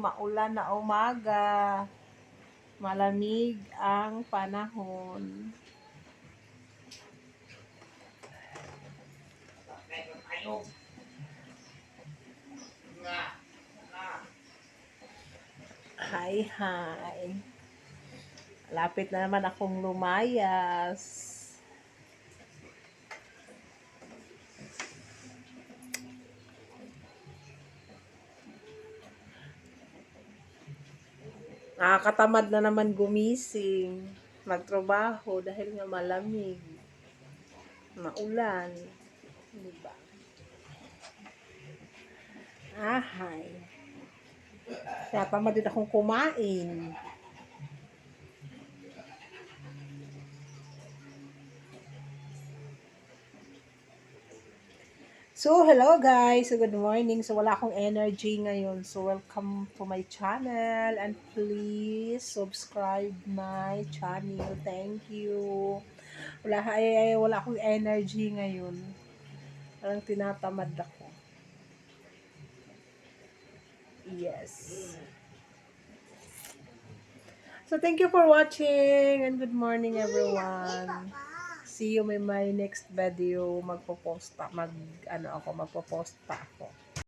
maulan na umaga. Malamig ang panahon. Hi, hi. Lapit na naman akong lumayas. Nakakatamad na naman gumising, magtrabaho dahil nga malamig, maulan, diba? Ahay. Kaya tamad din akong kumain. So, hello guys. So, good morning. So, wala akong energy ngayon. So, welcome to my channel. And please subscribe my channel. Thank you. Wala akong energy ngayon. Parang tinatamad ako. Yes. So, thank you for watching. And good morning everyone. See you in my next video. Magpo-post pa ako.